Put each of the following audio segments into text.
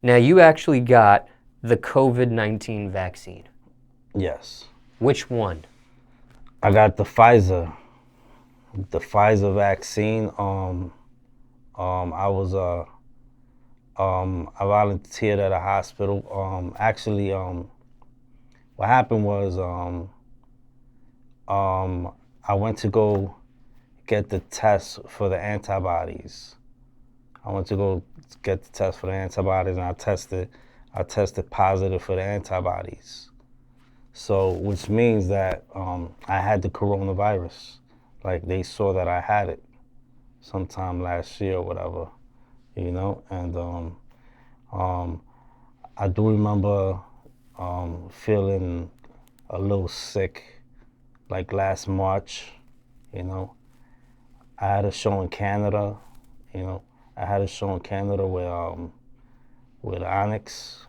Now, you actually got the COVID-19 vaccine. Yes. Which one? I got the Pfizer vaccine. I volunteered at a hospital. What happened was, I went to go get the test for the antibodies. And I tested positive for the antibodies. So, which means that I had the coronavirus. Like, they saw that I had it sometime last year or whatever, and I do remember feeling a little sick, like last March. I had a show in Canada. With Onyx.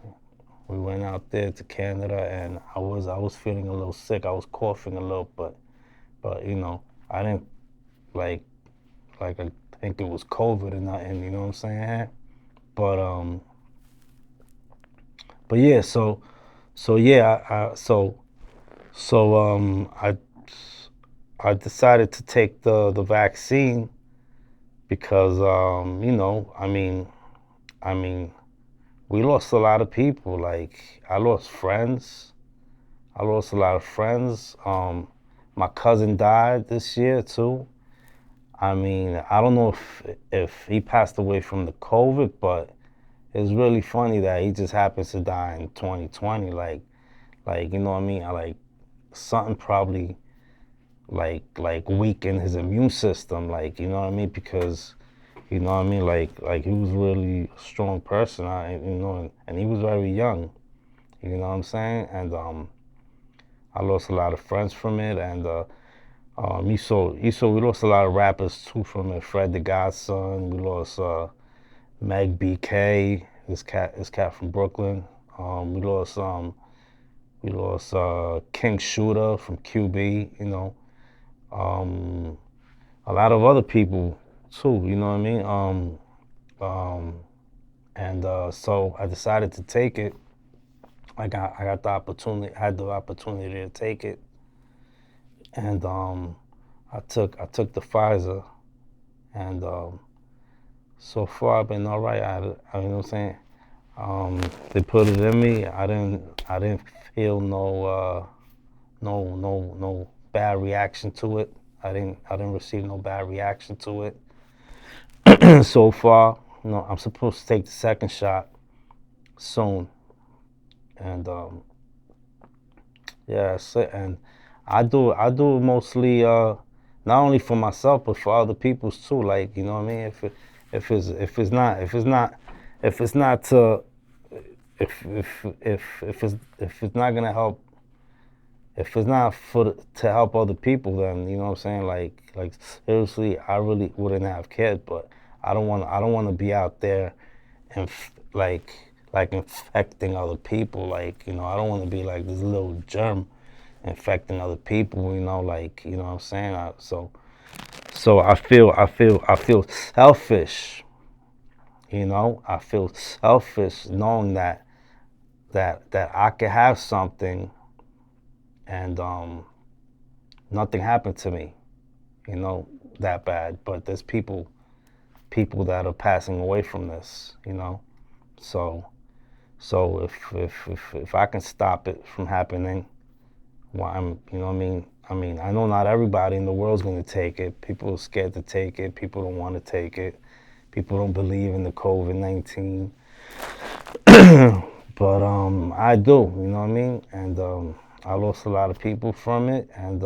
We went out there to Canada, and I was feeling a little sick. I was coughing a little, but I didn't like I think it was COVID or nothing. You know what I'm saying? But yeah. I decided to take the vaccine because we lost a lot of people. Like, I lost friends. I lost a lot of friends. My cousin died this year too. I don't know if he passed away from the COVID, but it's really funny that he just happens to die in 2020. Like you know what I mean? Something probably like weakened his immune system. Like, you know what I mean? Because you know what I mean? Like he was really a strong person. And he was very young. You know what I'm saying? And I lost a lot of friends from it, and we lost a lot of rappers too from it. Fred the Godson. We lost Meg BK. This cat from Brooklyn. We lost King Shooter from QB. A lot of other people too. You know what I mean? So I decided to take it. I had the opportunity to take it, and I took the Pfizer, and so far I've been all right. You know what I'm saying? They put it in me. I didn't feel no bad reaction to it. I didn't receive no bad reaction to it so far. I'm supposed to take the second shot soon, and yeah, that's it. And I do it mostly not only for myself but for other people too. Like, you know what I mean? If it's not gonna help, if it's not to help other people, then you know what I'm saying. Like seriously, I really wouldn't have cared. But I don't want to be out there and like infecting other people. Like, I don't want to be like this little germ infecting other people. Like, you know what I'm saying. So I feel selfish. I feel selfish knowing that I could have something and nothing happened to me, that bad. But there's people that are passing away from this, So if I can stop it from happening, well, you know what I mean? I know not everybody in the world's going to take it. People are scared to take it. People don't want to take it. People don't believe in the COVID-19. But I do, you know what I mean? And I lost a lot of people from it, and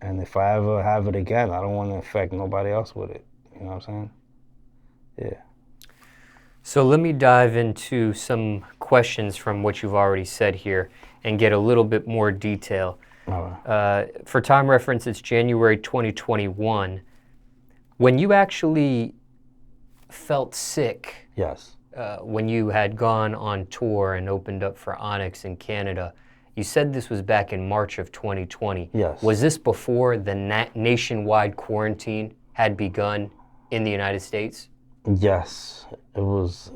and if I ever have it again, I don't want to infect nobody else with it. You know what I'm saying? Yeah. So let me dive into some questions from what you've already said here and get a little bit more detail. All right. For time reference, it's January 2021. When you actually felt sick, Yes. When you had gone on tour and opened up for Onyx in Canada, you said this was back in March of 2020. Yes. Was this before the nationwide quarantine had begun in the United States? Yes, it was.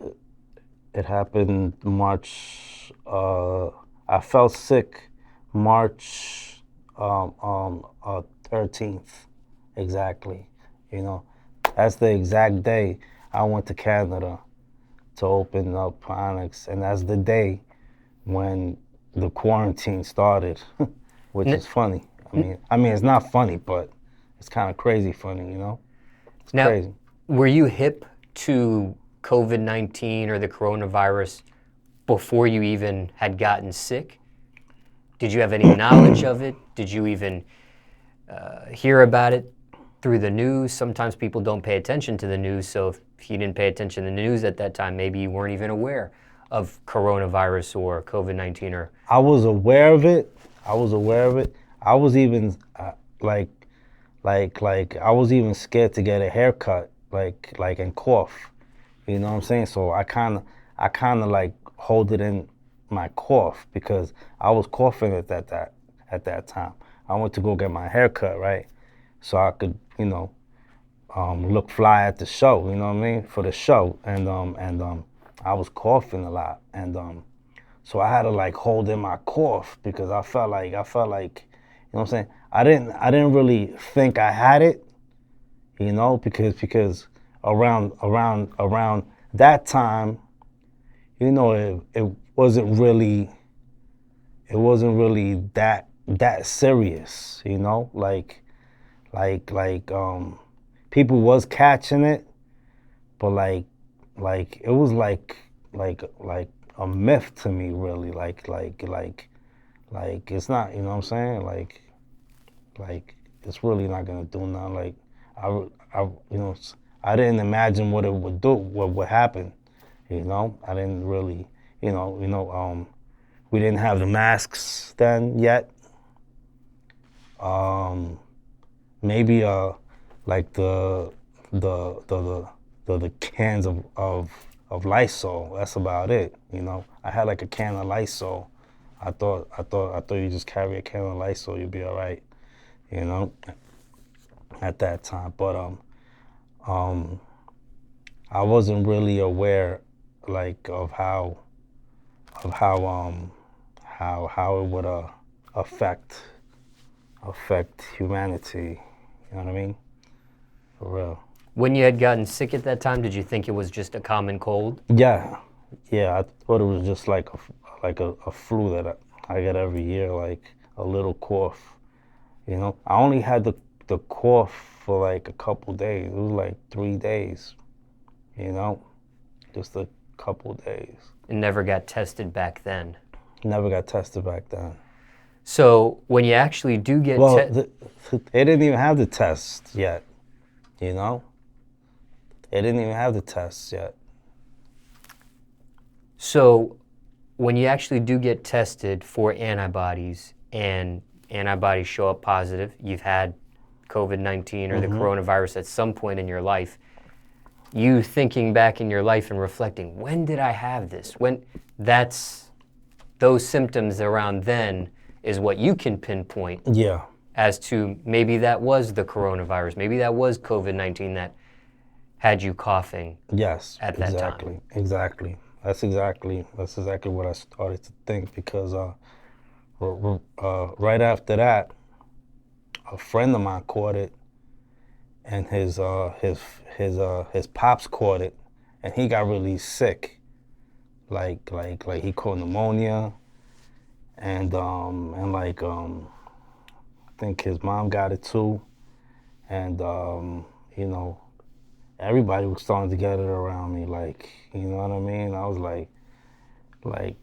It happened March. I felt sick March 13th, exactly. You know, that's the exact day I went to Canada to open up Onyx, and that's the day when the quarantine started, which N- is funny. I mean, it's not funny, but it's kind of crazy funny. It's Now, crazy. were you hip to COVID-19 or the coronavirus before you even had gotten sick? Did you have any knowledge of it? Did you even hear about it through the news? Sometimes people don't pay attention to the news, so if you didn't pay attention to the news at that time, maybe you weren't even aware of coronavirus or COVID-19 or... I was aware of it. I was aware of it. I was even like I was even scared to get a haircut, and cough. You know what I'm saying? So I kind of like hold it in my cough because I was coughing at that time. I went to go get my haircut, right? So I could, look fly at the show. You know what I mean? For the show, and I was coughing a lot, and so I had to like hold in my cough because I felt like, you know what I'm saying? I didn't really think I had it, because around that time, it wasn't really that serious, like people was catching it, but it was like a myth to me, really, like it's not, you know what I'm saying, like it's really not gonna do nothing. Like I I didn't imagine what it would do, what would happen. I didn't really, we didn't have the masks then yet. Maybe like the cans of Lysol. That's about it. I had like a can of Lysol. I thought you just carry a can of Lysol, you'd be all right. You know, at that time. But I wasn't really aware, like, of how it would affect humanity. You know what I mean? For real. When you had gotten sick at that time, did you think it was just a common cold? Yeah, yeah. I thought it was just like a flu that I get every year, like a little cough. I only had the cough for like a couple days. It was like 3 days. You know, just a couple days. And never got tested back then. Never got tested back then. So when you actually do get Well, they didn't even have the test yet. You know, they didn't even have the tests yet. So when you actually do get tested for antibodies and antibodies show up positive, you've had COVID-19 or the coronavirus at some point in your life, you thinking back in your life and reflecting, when did I have this? Those symptoms around then is what you can pinpoint. Yeah. As to maybe that was the coronavirus, maybe that was COVID-19 that had you coughing. Yes. At that exactly. time. Exactly. That's exactly what I started to think, because right after that, a friend of mine caught it, and his pops caught it, and he got really sick, like he caught pneumonia, and I think his mom got it too, and you know everybody was starting to get it around me, like, you know what I mean? I was like,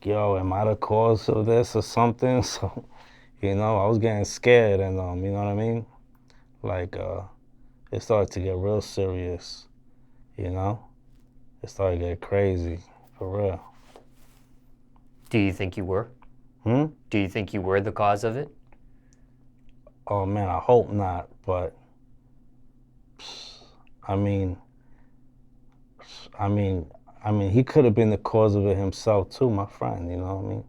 yo, am I the cause of this or something? So, I was getting scared, and you know what I mean? Like, it started to get real serious, you know? It started to get crazy, for real. Do you think you were? Do you think you were the cause of it? Oh man, I hope not, but I mean, he could have been the cause of it himself too, my friend. You know what I mean?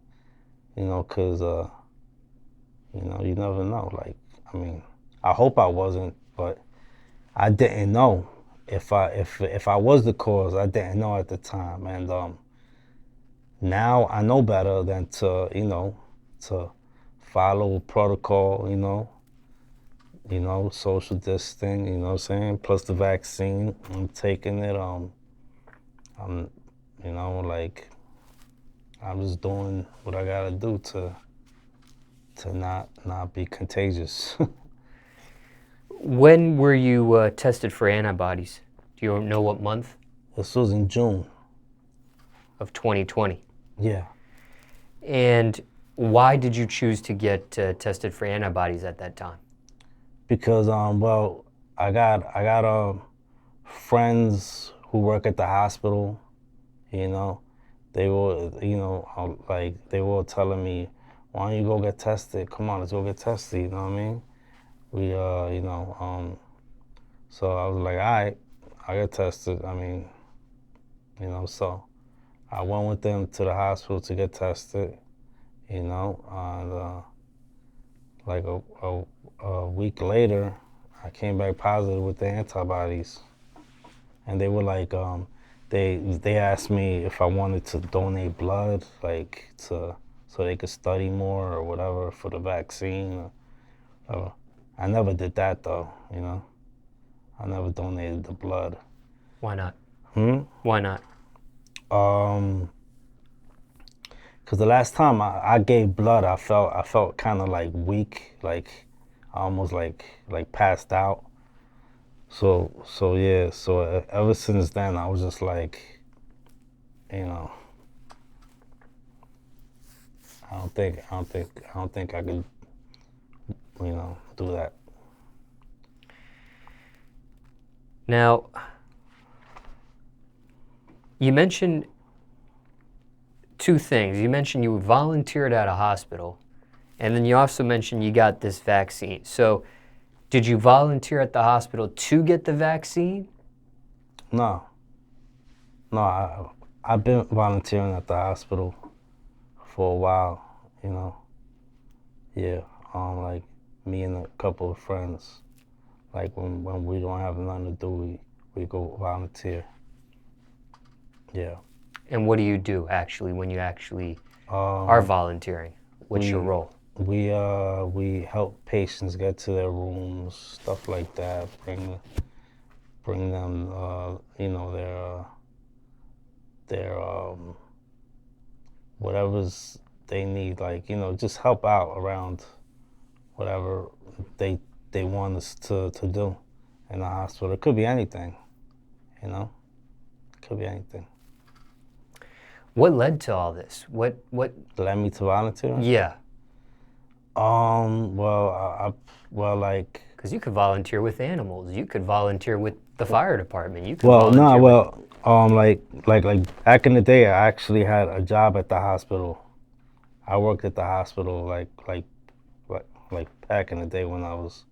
Cause you never know. Like, I hope I wasn't, but I didn't know. if I was the cause, I didn't know at the time, and now I know better than to to follow protocol, social distancing, you know what I'm saying? Plus the vaccine, I'm taking it. I'm, like, I'm just doing what I gotta do to not be contagious. When were you tested for antibodies? Do you know what month This was in June. of 2020? Yeah. And why did you choose to get tested for antibodies at that time? Because well, I got friends who work at the hospital. They were like they were telling me, why don't you go get tested? Come on, let's go get tested. You know what I mean? We so I was like, all right, I got tested. I mean, so I went with them to the hospital to get tested. And like a week later, I came back positive with the antibodies, and they were like, they asked me if I wanted to donate blood, like so they could study more or whatever for the vaccine. I never did that though, I never donated the blood. Why not? Why not? Because the last time I gave blood, I felt kind of like weak, like almost like passed out. So yeah, so ever since then I was just like, I don't think I could, do that. Now, you mentioned two things. You mentioned you volunteered at a hospital, and then you also mentioned you got this vaccine. So, did you volunteer at the hospital to get the vaccine? No, I've been volunteering at the hospital for a while, Yeah, like me and a couple of friends, like when we don't have nothing to do, we go volunteer. Yeah. And what do you do actually when you actually are volunteering? What's your role? We help patients get to their rooms, stuff like that. Bring them, their whatever's they need, like just help out around whatever they want us to do in the hospital. It could be anything, It could be anything. What led to all this? What led me to volunteering? Yeah. Well, like, because you could volunteer with animals. You could volunteer with the fire department. You could well, no, volunteer well, like back in the day, I actually had a job at the hospital. I worked at the hospital like back in the day when I was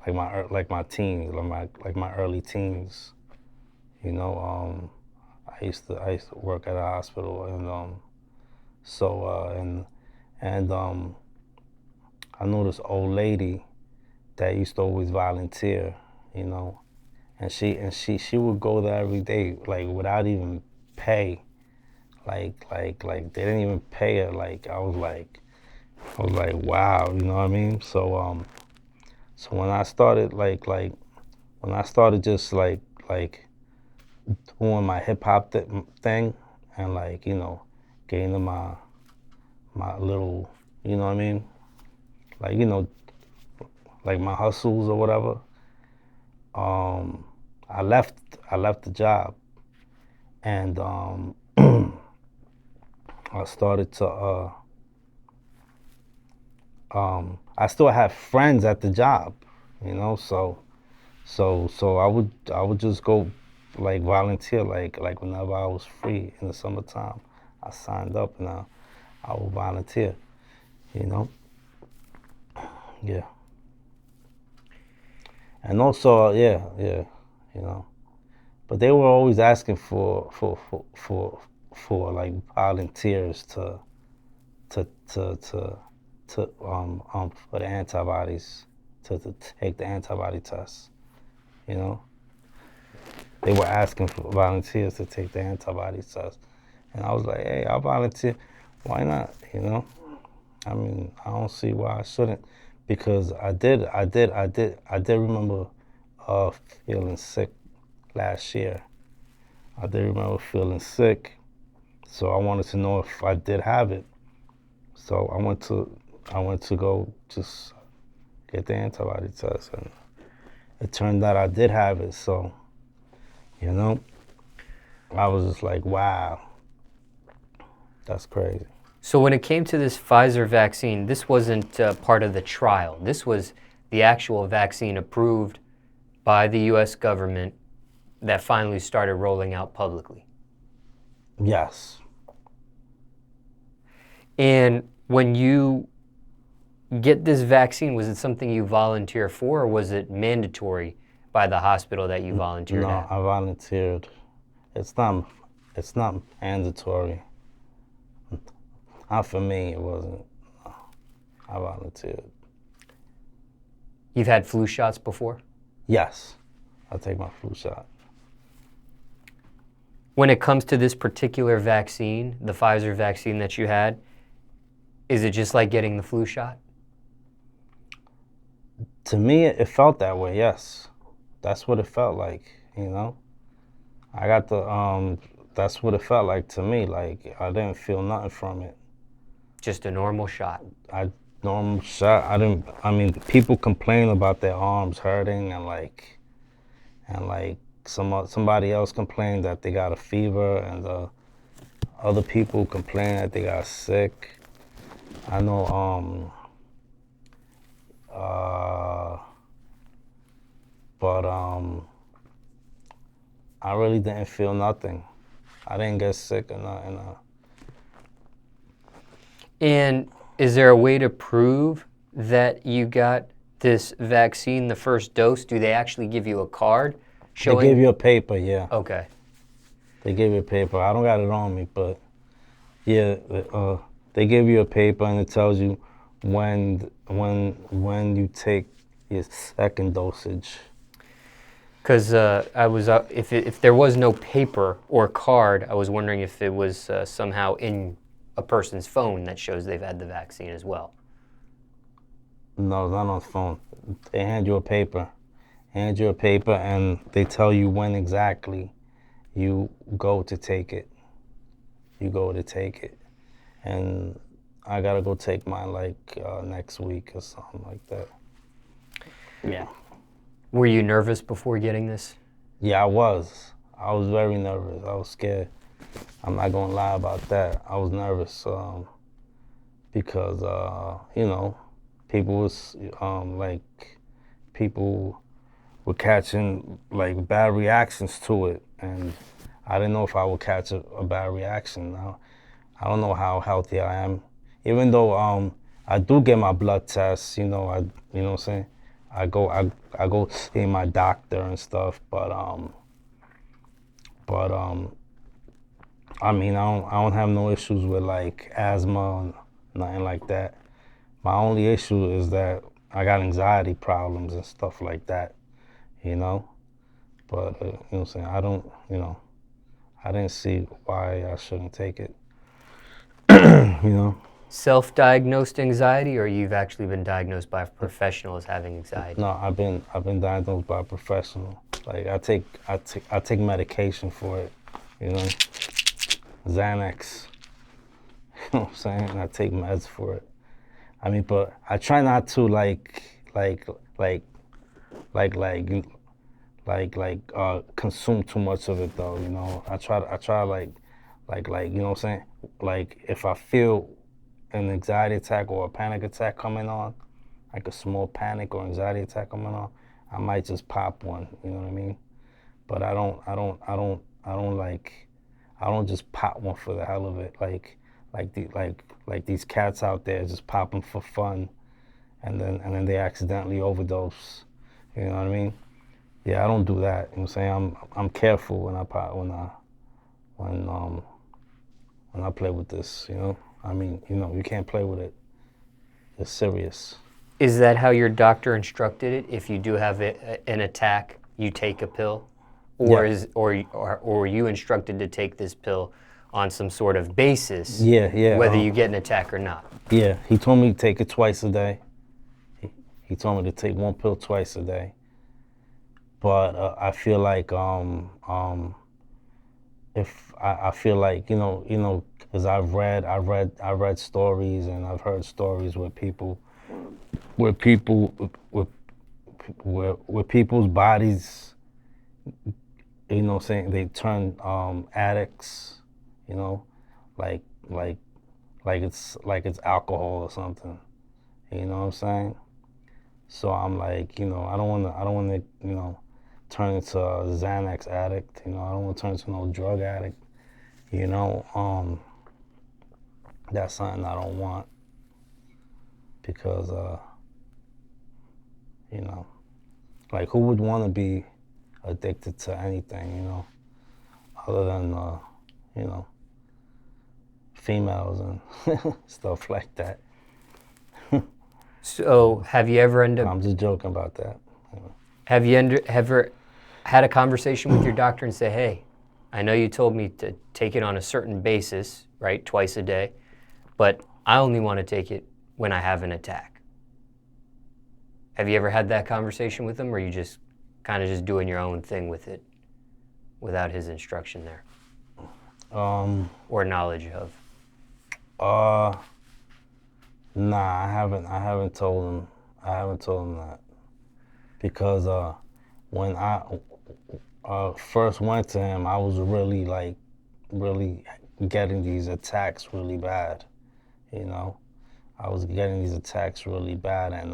like my teens, like my early teens. I used to work at a hospital, and I knew this old lady that used to always volunteer, and she would go there every day, like without even pay, like they didn't even pay her. Like I was like, wow, you know what I mean? So when I started when I started just doing my hip hop thing, and getting to my little, you know what I mean? Like like my hustles or whatever. I left the job, and I started to I still have friends at the job, so I would just go like volunteer, like whenever I was free in the summertime. I signed up, and I would volunteer, yeah. And also, yeah, but they were always asking for like volunteers to for the antibodies, to take the antibody test, they were asking for volunteers to take the antibodies test. And I was like, hey, I'll volunteer. Why not? You know? I mean, I don't see why I shouldn't, because I did remember feeling sick last year. I did remember feeling sick, so I wanted to know if I did have it. So I went to go just get the antibody test, and it turned out I did have it. So, you know, I was just like, wow, that's crazy. So when it came to this Pfizer vaccine, this wasn't part of the trial. This was the actual vaccine approved by the U.S. government that finally started rolling out publicly. Yes. And when you get this vaccine, was it something you volunteer for, or was it mandatory by the hospital that you volunteered No, at? I volunteered. It's not mandatory. Not for me, it wasn't. I volunteered. You've had flu shots before? Yes, I take my flu shot. When it comes to this particular vaccine, the Pfizer vaccine that you had, is it just like getting the flu shot? To me, it felt that way, yes. That's what it felt like, you know? I got the, that's what it felt like to me. Like, I didn't feel nothing from it. Just a normal shot? Normal shot. I mean, people complain about their arms hurting and somebody else complained that they got a fever, and other people complain that they got sick. I know, but I really didn't feel nothing. I didn't get sick or nothing. And is there a way to prove that you got this vaccine, the first dose? Do they actually give you a card showing? They give you a paper, yeah. Okay. They give you a paper. I don't got it on me, but yeah, they give you a paper and it tells you when you take your second dosage. Because if there was no paper or card, I was wondering if it was somehow in a person's phone that shows they've had the vaccine as well. No, not on the phone. They hand you a paper. And they tell you when exactly you go to take it. And I gotta go take mine like next week or something like that. Yeah. Were you nervous before getting this? Yeah, I was. I was very nervous. I was scared. I'm not gonna lie about that. I was nervous because you know, people was people were catching like bad reactions to it, and I didn't know if I would catch a bad reaction. Now, I don't know how healthy I am, even though I do get my blood tests. You know, you know what I'm saying. I go see my doctor and stuff, but I mean, I don't have no issues with like asthma or nothing like that. My only issue is that I got anxiety problems and stuff like that, you know. But you know what I'm saying, I didn't see why I shouldn't take it. You know. Self-diagnosed anxiety, or you've actually been diagnosed by a professional as having anxiety? No, I've been diagnosed by a professional. Like I take medication for it, you know. Xanax. You know what I'm saying? I take meds for it. I mean, but I try not to consume too much of it though, you know. I try like you know what I'm saying? Like if I feel an anxiety attack or a panic attack coming on, like a small panic or anxiety attack coming on, I might just pop one, you know what I mean? But I don't just pop one for the hell of it, like these cats out there just pop them for fun, and then they accidentally overdose. You know what I mean? Yeah, I don't do that. You know what I'm saying? I'm careful when I play with this. You know? I mean, you know, you can't play with it. It's serious. Is that how your doctor instructed it? If you do have an attack, you take a pill? or Yeah. or were you instructed to take this pill on some sort of basis, Yeah. whether you get an attack or not? Yeah. He told me to take it twice a day. He told me to take one pill twice a day. But I feel like if I feel like because I've read stories and I've heard stories where people where people's bodies, saying they turn addicts, you know, like like like it's alcohol or something. You know what I'm saying? So I'm like, I don't want to turn into a Xanax addict. I don't want to turn into no drug addict. You know, that's something I don't want because, you know, like who would want to be addicted to anything, other than, females and stuff like that. So have you ever I'm just joking about that. ever had a conversation with your doctor and say, hey, I know you told me to take it on a certain basis, right, twice a day, but I only want to take it when I have an attack? Have you ever had that conversation with him, or are you just kind of just doing your own thing with it without his instruction there or knowledge of? Nah, I haven't told him. I haven't told him that because when I first went to him, I was really getting these attacks really bad. I was getting these attacks really bad, and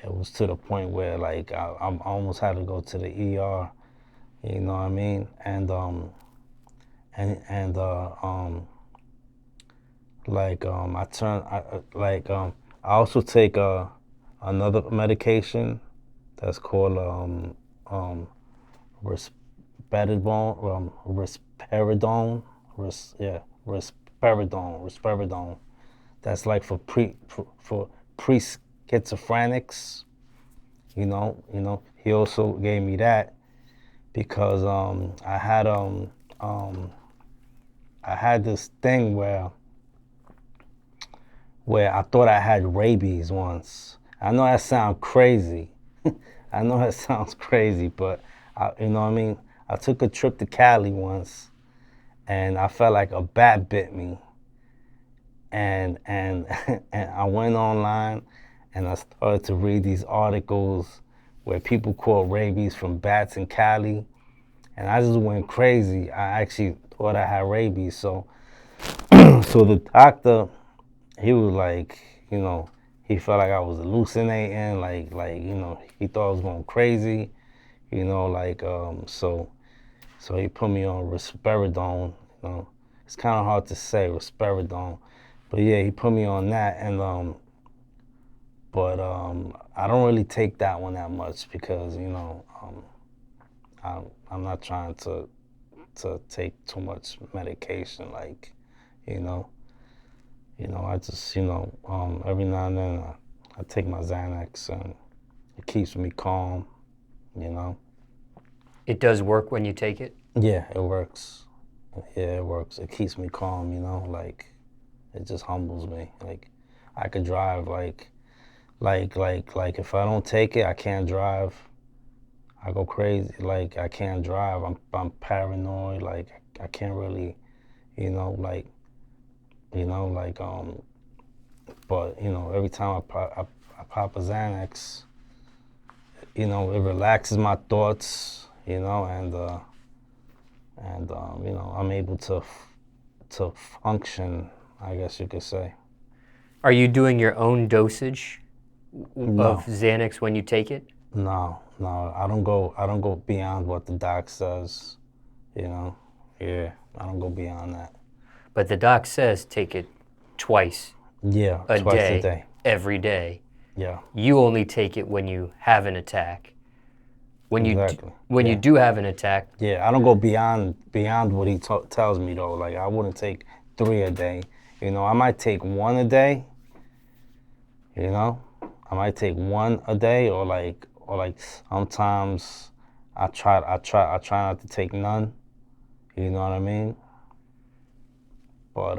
it was to the point where like I almost had to go to the ER. You know what I mean? And I turn I also take another medication that's called risperidone, risperidone. That's like for pre schizophrenics. He also gave me that because I had this thing where I thought I had rabies once. I know that sounds crazy. I know that sounds crazy, but you know what I mean? I took a trip to Cali once and I felt like a bat bit me. And and I went online and I started to read these articles where people caught rabies from bats in Cali, and I just went crazy. I actually thought I had rabies. So so the doctor, he was like, he felt like I was hallucinating, he thought I was going crazy, so he put me on risperidone. It's kind of hard to say risperidone, but yeah, he put me on that, and but I don't really take that one that much because I'm not trying to take too much medication, you know. I just, every now and then I take my Xanax and it keeps me calm, you know. It does work when you take it? Yeah, it works. Yeah, it works. It keeps me calm, it just humbles me. Like, I could drive, if I don't take it, I can't drive. I go crazy. Like, I can't drive. I'm paranoid. Like, I can't really, you know, like, you know, like, but, every time I pop a Xanax, it relaxes my thoughts, I'm able to function, I guess you could say. Are you doing your own dosage No. of Xanax when you take it? No, I don't go beyond what the doc says, Yeah, I don't go beyond that. But the doc says take it twice Yeah, a twice day, a day. every day. Yeah, You only take it when you have an attack. When exactly. you do have an attack, Yeah, I don't go beyond what he tells me though. Like, I wouldn't take 3 a day. I might take 1 a day. I might take 1 a day, or like sometimes I try not to take none. You know what I mean? But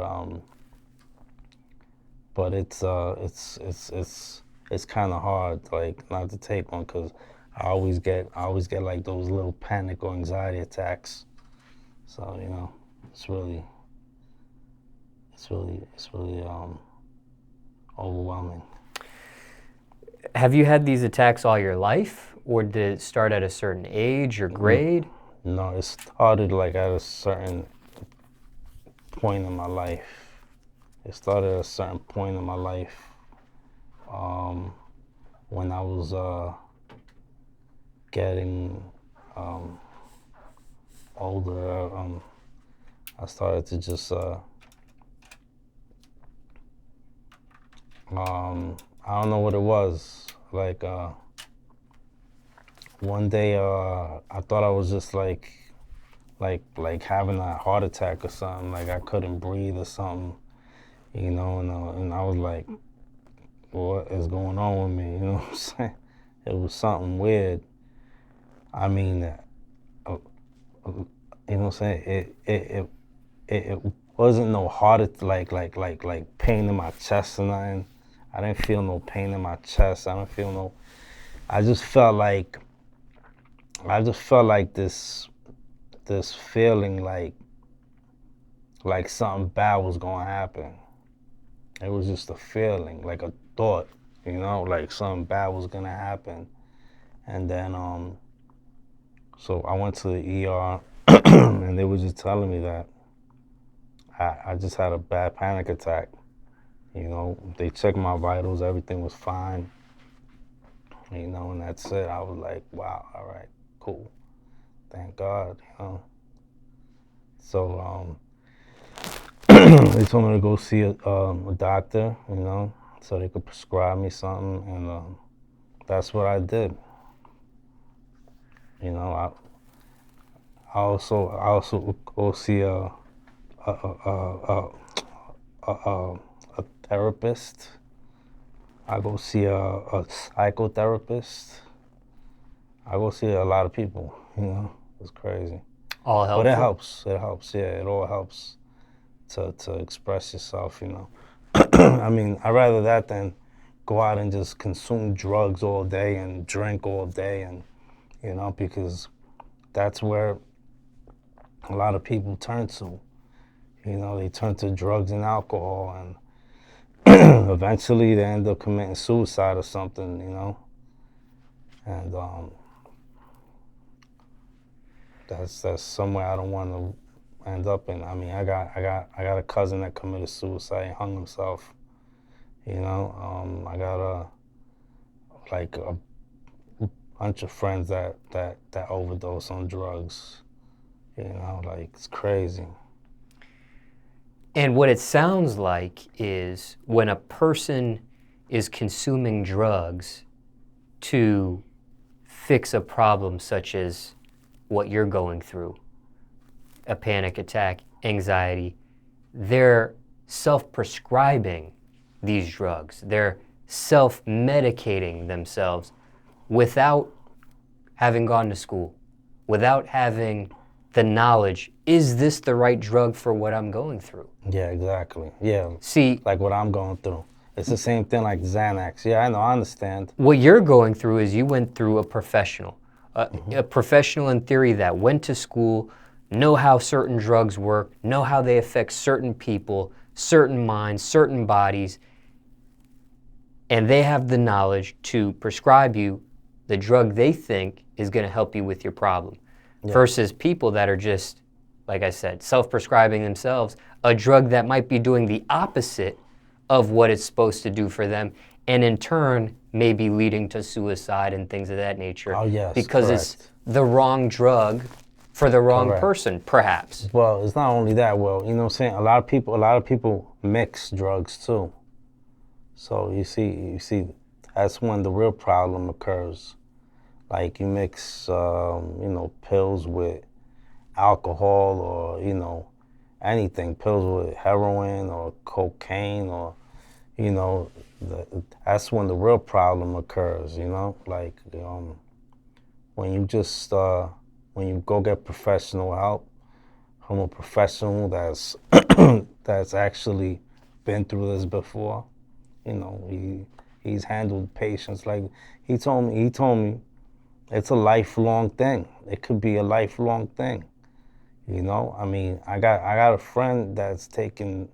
it's kind of hard, like, not to take one, because I always get like those little panic or anxiety attacks. So, you know, it's really overwhelming. Have you had these attacks all your life, or did it start at a certain age or grade? No, it started like at a certain point in my life. It started at a certain point in my life when I was getting older. I started to just I don't know what it was. Like one day I thought I was just like having a heart attack or something. Like I couldn't breathe or something, you know. And I was like, what is going on with me? You know what I'm saying? It was something weird. I mean, you know what I'm saying? It wasn't no heart like pain in my chest or nothing. I didn't feel no pain in my chest. I just felt like this feeling like something bad was gonna happen. It was just a feeling, like a thought, you know, like something bad was gonna happen. And then so I went to the ER and they were just telling me that I just had a bad panic attack. You know, they checked my vitals, everything was fine. You know, and that's it. I was like, wow, all right, cool. Thank God, you know. So they told me to go see a doctor, you know, so they could prescribe me something, and that's what I did. You know, I also go see a therapist. I go see a psychotherapist. I go see a lot of people, you know. It's crazy. All helpful? But it helps. It helps. Yeah, it all helps to express yourself, you know. I mean, I'd rather that than go out and just consume drugs all day and drink all day, and, you know, because that's where a lot of people turn to. You know, they turn to drugs and alcohol, and eventually they end up committing suicide or something, you know. And that's somewhere I don't want to end up in. I mean, I got a cousin that committed suicide and hung himself. You know, I got a bunch of friends that overdose on drugs. You know, like, it's crazy. And what it sounds like is when a person is consuming drugs to fix a problem such as what you're going through, a panic attack, anxiety, they're self-prescribing these drugs. They're self-medicating themselves without having gone to school, without having the knowledge, is this the right drug for what I'm going through? Yeah, exactly. Yeah. See, like what I'm going through. It's the same thing like Xanax. Yeah, I know, I understand. what you're going through is you went through a professional. A professional in theory that went to school, know how certain drugs work, know how they affect certain people, certain minds, certain bodies, and they have the knowledge to prescribe you the drug they think is going to help you with your problem. Yeah. Versus people that are just, like I said, self-prescribing themselves a drug that might be doing the opposite of what it's supposed to do for them, and in turn may be leading to suicide and things of that nature. Oh, yes, because correct. It's the wrong drug for the wrong Correct. person, perhaps. Well, it's not only that. Well, you know what I'm saying? A lot of people mix drugs too. So you see, that's when the real problem occurs. Like, you mix, you know, pills with alcohol, or, you know, anything, pills with heroin or cocaine, or, you know, that's when the real problem occurs, you know? Like, when you just when you go get professional help from a professional that's that's actually been through this before, you know, he's handled patients like he told me it's a lifelong thing. It could be a lifelong thing. You know, I mean, I got a friend that's taken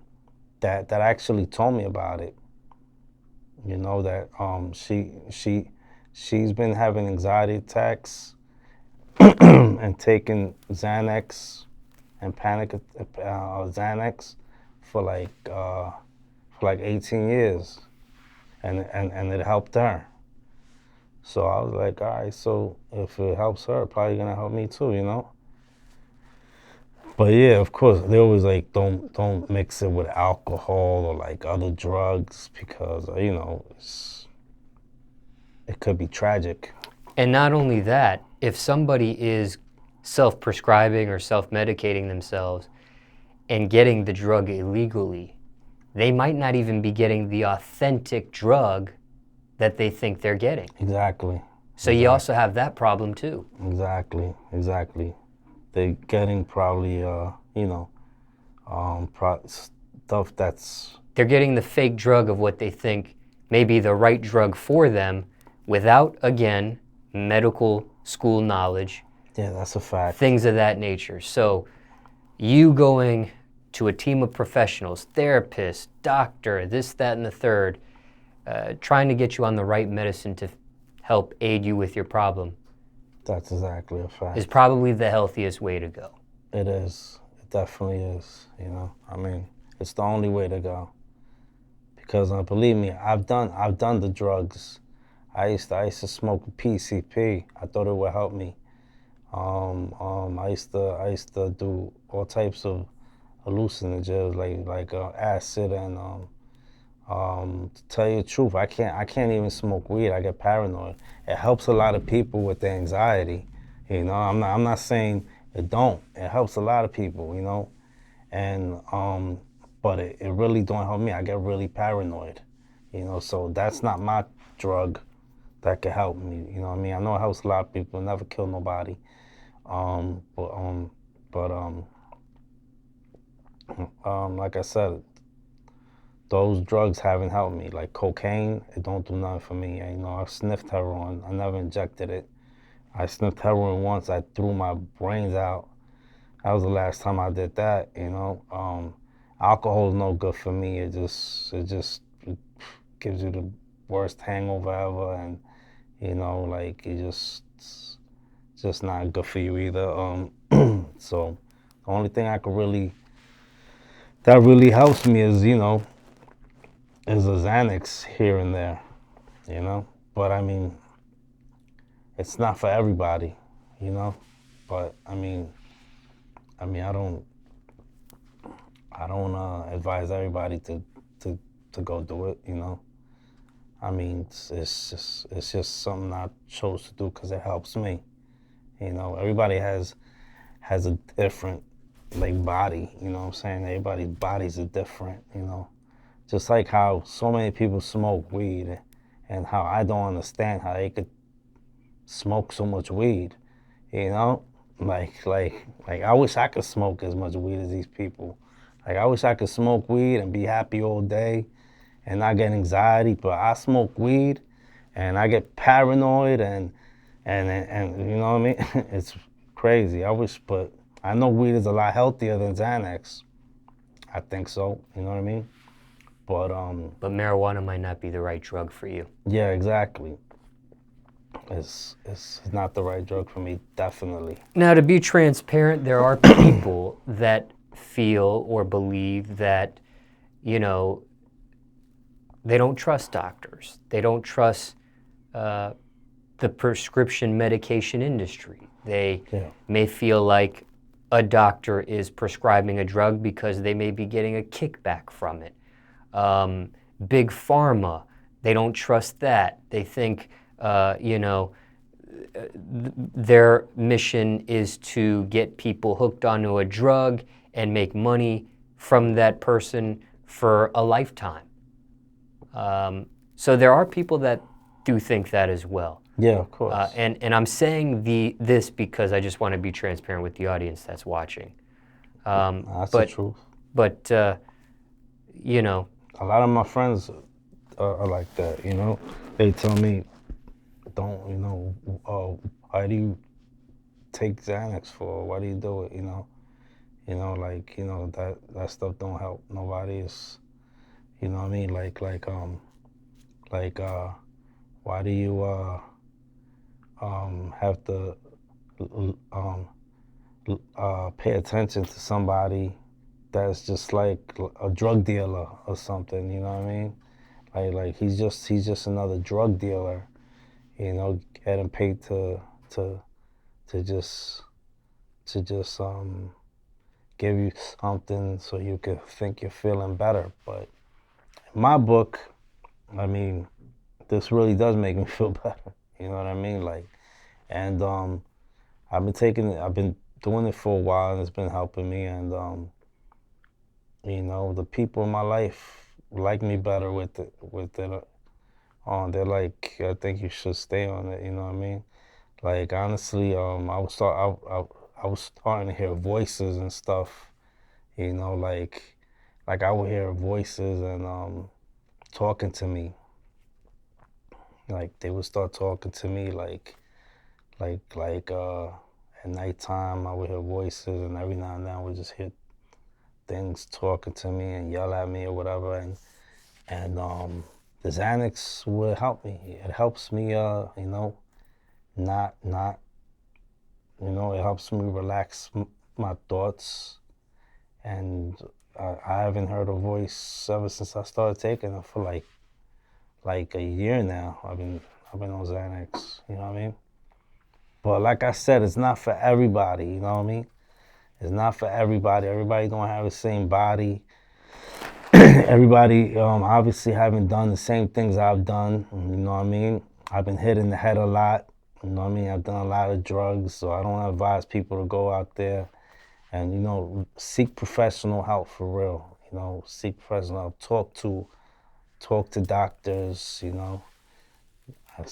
that actually told me about it. You know that she's been having anxiety attacks and taking Xanax and panic Xanax for like 18 years, and it helped her. So I was like, all right, so if it helps her, it's probably gonna help me too, you know. But yeah, of course, they always like don't mix it with alcohol or like other drugs because you know it could be tragic. And not only that, if somebody is self-prescribing or self-medicating themselves and getting the drug illegally, they might not even be getting the authentic drug that they think they're getting. Exactly. So you also have that problem too. Exactly. They're getting probably stuff that's... They're getting the fake drug of what they think may be the right drug for them without, again, medical school knowledge. Yeah, that's a fact. Things of that nature. So you going to a team of professionals, therapists, doctor, this, that, and the third, trying to get you on the right medicine to help aid you with your problem. That's exactly a fact. Is probably the healthiest way to go. It is. It definitely is. You know, I mean, it's the only way to go. Because believe me, I've done the drugs. I used to smoke PCP. I thought it would help me. I used to do all types of hallucinogens like acid and to tell you the truth, I can't even smoke weed. I get paranoid. It helps a lot of people with their anxiety. You know, I'm not saying it don't. It helps a lot of people, you know. And but it really don't help me. I get really paranoid. You know, so that's not my drug that can help me. You know what I mean? I know it helps a lot of people, never kill nobody. Like I said, those drugs haven't helped me. Like cocaine, it don't do nothing for me. You know, I've sniffed heroin. I never injected it. I sniffed heroin once. I threw my brains out. That was the last time I did that. You know, alcohol is no good for me. It just gives you the worst hangover ever, and you know, like it's just not good for you either. So the only thing that really helps me is, you know, is a Xanax here and there, you know. But I mean, it's not for everybody, you know. But I mean, I don't advise everybody to go do it, you know. I mean, it's just something I chose to do because it helps me. You know, everybody has a different like body, you know what I'm saying? Everybody's bodies are different, you know. Just like how so many people smoke weed and how I don't understand how they could smoke so much weed, you know? Like I wish I could smoke as much weed as these people. Like I wish I could smoke weed and be happy all day and not get anxiety, but I smoke weed and I get paranoid and you know what I mean? It's crazy. I wish, but I know weed is a lot healthier than Xanax. I think so, you know what I mean? But marijuana might not be the right drug for you. Yeah, exactly. It's not the right drug for me, definitely. Now, to be transparent, there are people that feel or believe that, you know, they don't trust doctors. They don't trust the prescription medication industry. They may feel like a doctor is prescribing a drug because they may be getting a kickback from it. Big pharma, they don't trust that. They think, you know, their mission is to get people hooked onto a drug and make money from that person for a lifetime. So there are people that do think that as well. Yeah, of course. And I'm saying this because I just want to be transparent with the audience that's watching. That's the truth. But you know, A lot of my friends are like that, you know. They tell me, don't, you know, why do you take Xanax for? Why do you do it, you know? You know, like, you know, that stuff don't help nobody. Is, you know what I mean? Why do you have to pay attention to somebody that's just like a drug dealer or something? You know what I mean? Like he's just another drug dealer, you know, getting paid to just give you something so you could think you're feeling better. But in my book, I mean, this really does make me feel better. You know what I mean? Like, and I've been doing it for a while, and it's been helping me. And you know, the people in my life like me better with it. They're like, I think you should stay on it. You know what I mean? Like, honestly, I was starting to hear voices and stuff. You know, like I would hear voices and talking to me. Like they would start talking to me like at nighttime I would hear voices, and every now and then I would just hear things talking to me and yell at me or whatever, and the Xanax would help me. It helps me you know, not you know, it helps me relax my thoughts, and I haven't heard a voice ever since I started taking it for like a year now. I've been on Xanax, you know what I mean? But like I said, it's not for everybody, you know what I mean? It's not for everybody. Everybody don't have the same body. Everybody obviously haven't done the same things I've done, you know what I mean? I've been hit in the head a lot, you know what I mean? I've done a lot of drugs, so I don't advise people to go out there and, you know, seek professional help for real. You know, seek professional help. Talk to doctors, you know.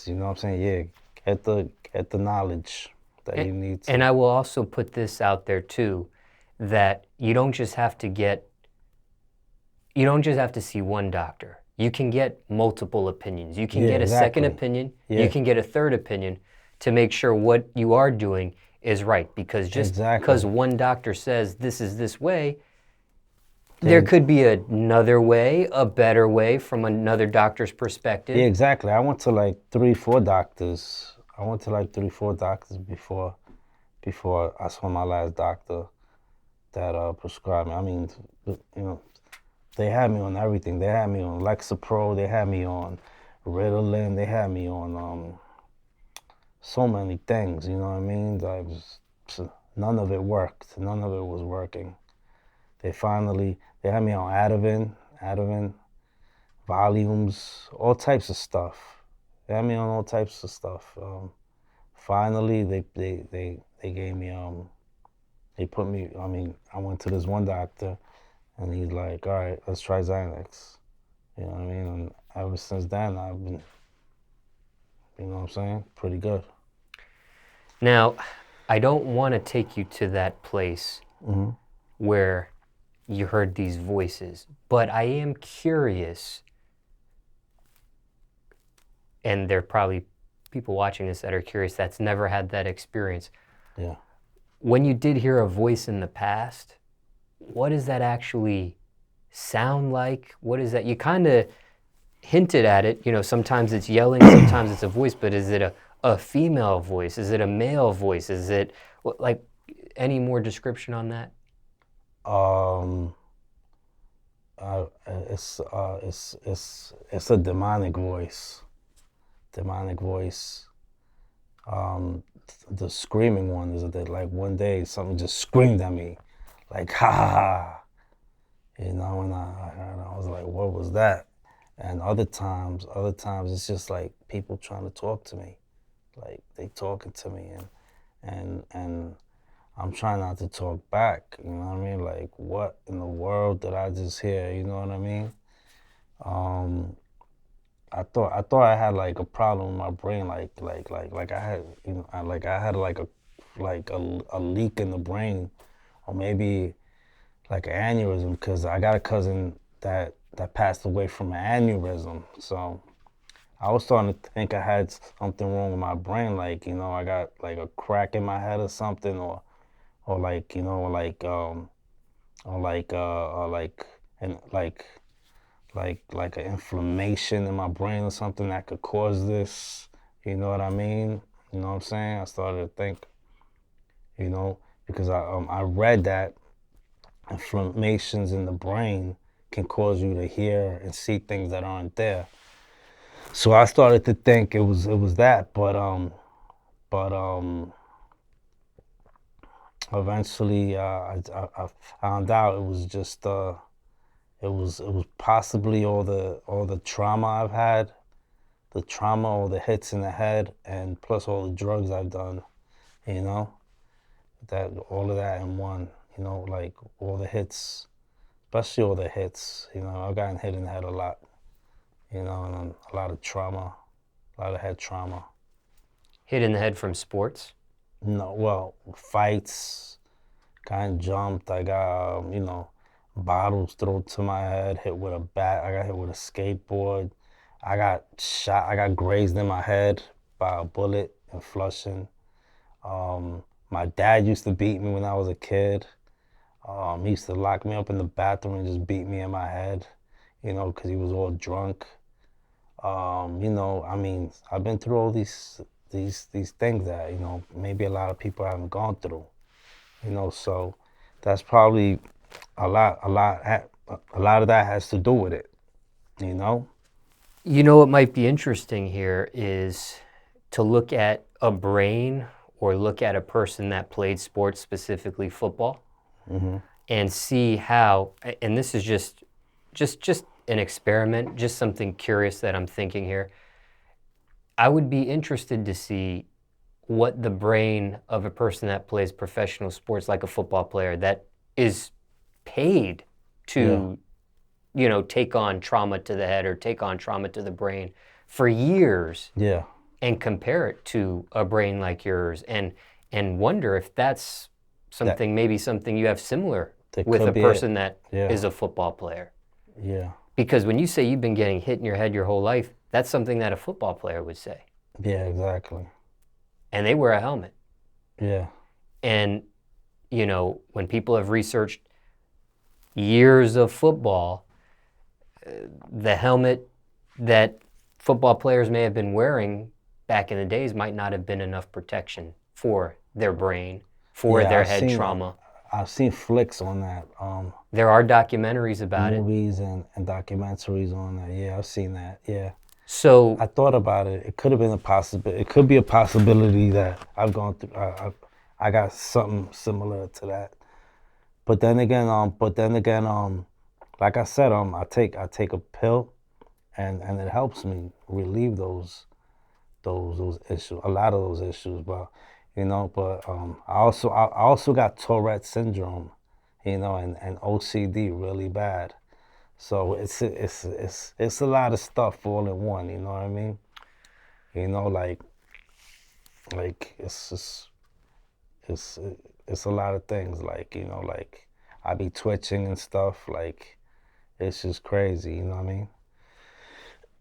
You know what I'm saying? Yeah, get the knowledge that you need to. And I will also put this out there too, that you don't just have to see one doctor. You can get multiple opinions. You can Yeah, get a second exactly. opinion. Yeah. You can get a third opinion to make sure what you are doing is right. Because just Exactly. because one doctor says this is this way, there could be another way, a better way from another doctor's perspective. Yeah, exactly. I went to like 3, 4 doctors. I went to like 3, 4 doctors before I saw my last doctor that prescribed me. I mean, you know, they had me on everything. They had me on Lexapro. They had me on Ritalin. They had me on so many things. You know what I mean? None of it worked. None of it was working. They had me on Ativan, volumes, all types of stuff. They had me on all types of stuff. Finally, they gave me they put me. I mean, I went to this one doctor, and he's like, "All right, let's try Xanax." You know what I mean? And ever since then, I've been, you know what I'm saying, pretty good. Now, I don't want to take you to that place where you heard these voices, but I am curious, and there are probably people watching this that are curious that's never had that experience. Yeah. When you did hear a voice in the past, what does that actually sound like? What is that? You kind of hinted at it, you know, sometimes it's yelling, sometimes it's a voice, but is it a female voice? Is it a male voice? Is it, like, any more description on that? It's a demonic voice. Demonic voice. The screaming one is that like one day something just screamed at me, like ha ha ha. You know, and I was like, what was that? And other times it's just like people trying to talk to me, like they talking to me, and I'm trying not to talk back. You know what I mean? Like, what in the world did I just hear? You know what I mean? I thought I had like a problem with my brain, like I had, I had like a leak in the brain, or maybe like an aneurysm, because I got a cousin that passed away from an aneurysm. So I was starting to think I had something wrong with my brain, like, I got like a crack in my head or something, or like, or like and like an inflammation in my brain or something that could cause this. You know what I mean? You know what I'm saying? I started to think, you know, because I read that inflammations in the brain can cause you to hear and see things that aren't there. So I started to think it was that, but eventually I found out it was just it was possibly all the trauma I've had, the trauma, all the hits in the head, and plus all the drugs I've done, you know, that all of that in one, like all the hits, especially all the hits, I've gotten hit in the head a lot, and a lot of trauma, a lot of head trauma. Hit in the head from sports? No, well, fights, got jumped, I got, bottles thrown to my head, hit with a bat, I got hit with a skateboard, I got shot, I got grazed in my head by a bullet in Flushing. My dad used to beat me when I was a kid. He used to lock me up in the bathroom and just beat me in my head, because he was all drunk. I mean, I've been through all these things that, maybe a lot of people haven't gone through, so that's probably a lot of that has to do with it, you know? You know what might be interesting here is to look at a brain or look at a person that played sports, specifically football, and see how, and this is just an experiment, just something curious that I'm thinking here. I would be interested to see what the brain of a person that plays professional sports, like a football player that is paid to, take on trauma to the head or take on trauma to the brain for years, Yeah. and compare it to a brain like yours, and wonder if that's something, maybe something you have similar with a person that is a football player. Yeah. Because when you say you've been getting hit in your head your whole life, that's something that a football player would say. Yeah, exactly. And they wear a helmet. Yeah. And, when people have researched years of football, the helmet that football players may have been wearing back in the days might not have been enough protection for their brain, for their head trauma. I've seen flicks on that. There are documentaries about movies and documentaries on that. Yeah, I've seen that. Yeah. So I thought about it. It could have been a possibility. It could be a possibility that I've gone through. I got something similar to that. But then again, like I said, I take a pill, and it helps me relieve those issues, a lot of those issues. But I also got Tourette syndrome, and OCD really bad. So it's a lot of stuff all in one. You know what I mean? Like it's just it's a lot of things. Like like I be twitching and stuff. Like it's just crazy. You know what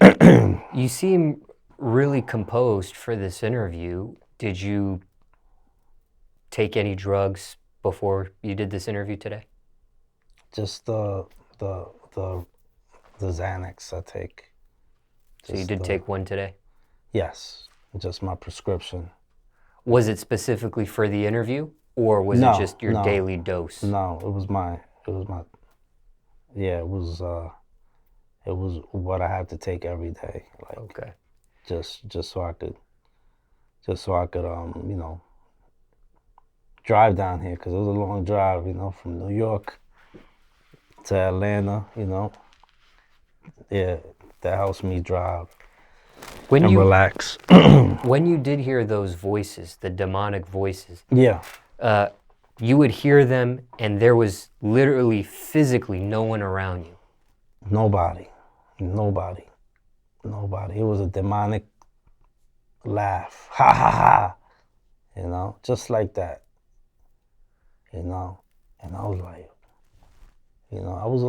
I mean? You seem really composed for this interview. Did you take any drugs before you did this interview today? Just the Xanax I take. So you did take one today? Yes, just my prescription. Was it specifically for the interview, or was it just your daily dose? No, it was my yeah, it was what I have to take every day. Like, okay. Just so I could drive down here, because it was a long drive, from New York to Atlanta, Yeah, that helps me drive and relax. When you did hear those voices, the demonic voices, yeah, you would hear them, and there was literally physically no one around you. Nobody. Nobody. It was a demonic laugh. Ha ha ha. You know, just like that. You know, and I was like, you know, I was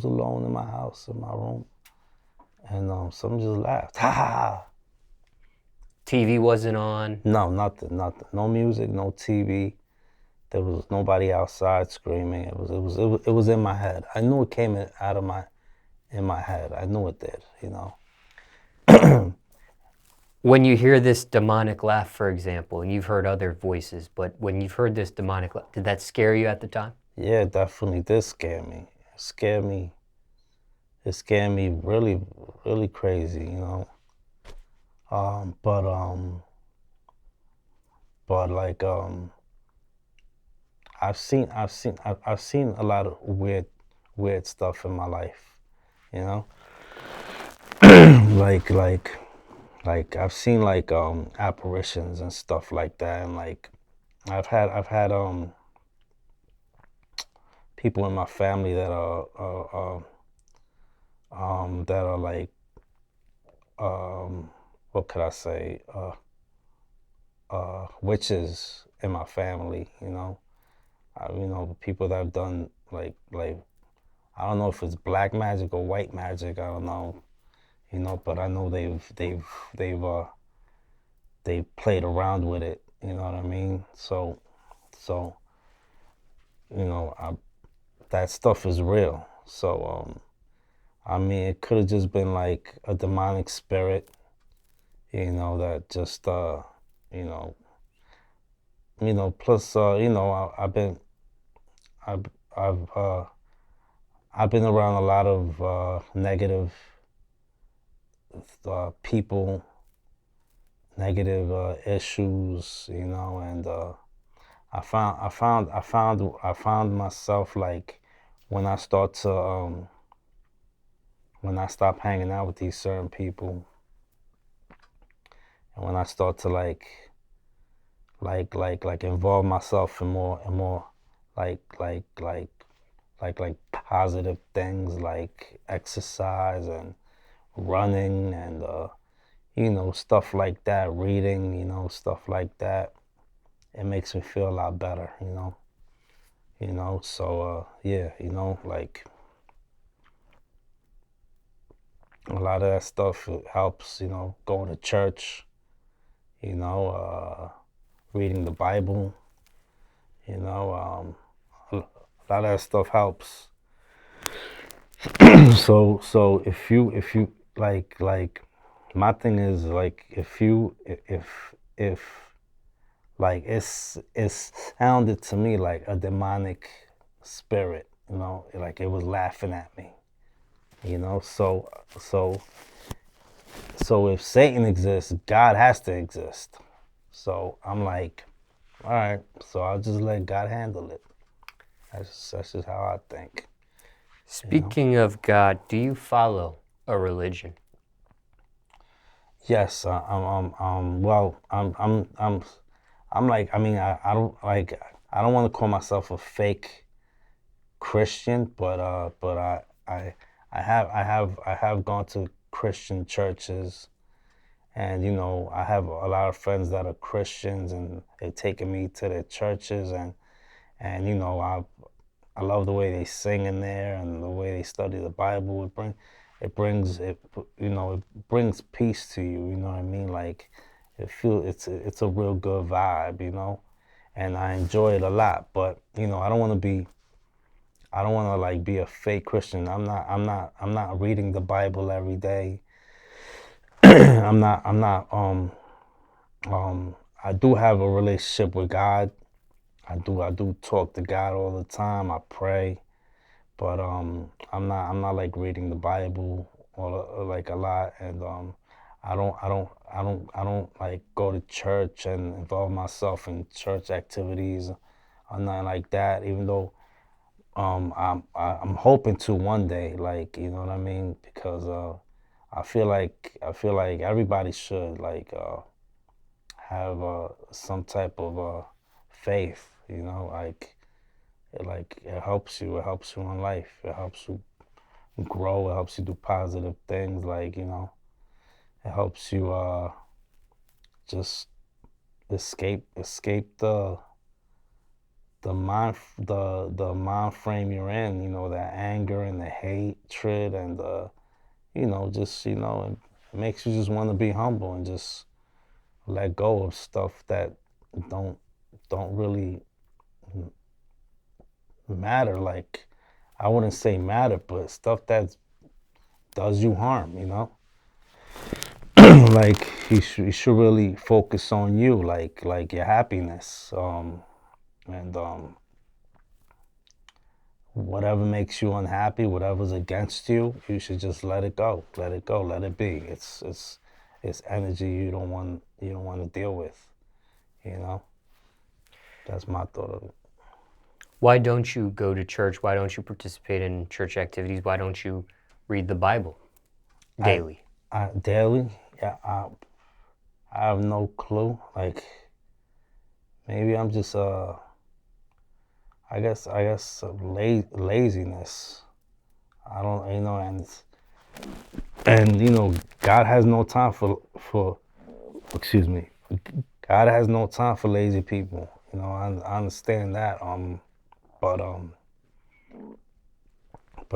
alone in my house, in my room, and someone just laughed. Ha ha ha. TV wasn't on. No, nothing. No music, no TV. There was nobody outside screaming. It was in my head. I knew it came out of in my head. I knew it did, you know. When you hear this demonic laugh, for example, and you've heard other voices, but when you've heard this demonic laugh, did that scare you at the time? Yeah, it definitely did scare me. It scared me really, really crazy, you know. Um, but um, but like I've seen a lot of weird stuff in my life, you know. like like like I've seen like apparitions and stuff like that, and like I've had people in my family that are like what could I say witches in my family, you know. You know, people that have done like I don't know if it's black magic or white magic, I don't know, you know, but I know they've played around with it, you know what I mean? So you know, that stuff is real. So I mean, it could have just been like a demonic spirit, you know, that just you know, plus you know, I've I've I've been around a lot of negative people, negative issues, you know, and I found myself like when I start to when I stop hanging out with these certain people, and when I start to like involve myself in more and more like like like like positive things like exercise and running and you know, stuff like that, reading, you know, stuff like that. It makes me feel a lot better, you know. So yeah, you know, like a lot of that stuff it helps, you know, going to church, you know, reading the Bible, you know, a lot of that stuff helps. So if you like my thing is like if like it sounded to me like a demonic spirit, you know, like it was laughing at me, you know. So if Satan exists, God has to exist. So I'm like, all right, so I'll just let God handle it. That's just how I think. Speaking of God, do you follow a religion? Yes, well, I'm like, I mean, I don't like, I don't want to call myself a fake Christian, but I have gone to Christian churches, and you know, I have a lot of friends that are Christians, and they've taken me to their churches, and you know, I love the way they sing in there and the way they study the Bible. You know, it brings peace to you. You know what I mean? Like it's a real good vibe. You know, and I enjoy it a lot. But you know, I don't want to like be a fake Christian. I'm not reading the Bible every day. I'm not I do have a relationship with God. I do talk to God all the time. I pray. But I'm not like reading the Bible or like a lot, and I don't like go to church and involve myself in church activities or nothing like that. Even though I'm hoping to one day, like you know what I mean, because I feel like everybody should like have some type of faith, you know, like it helps you in life, it helps you grow, it helps you do positive things, like you know, It helps you just escape the mind frame you're in, you know, that anger and the hatred and the, you know, just, you know, it makes you just want to be humble and just let go of stuff that don't don't really matter. Like, I wouldn't say matter, but stuff that does you harm, you know. Like, you should really focus on you, like your happiness, and whatever makes you unhappy, whatever's against you, you should just let it go. Let it go. Let it be. It's energy you don't want to deal with. You know? That's my thought of it. Why don't you go to church? Why don't you participate in church activities? Why don't you read the Bible daily? Daily? Yeah, I have no clue. Like, maybe I'm just I guess laziness. I don't, you know, and you know, God has no time for excuse me. God has no time for lazy people. You know, I understand that. But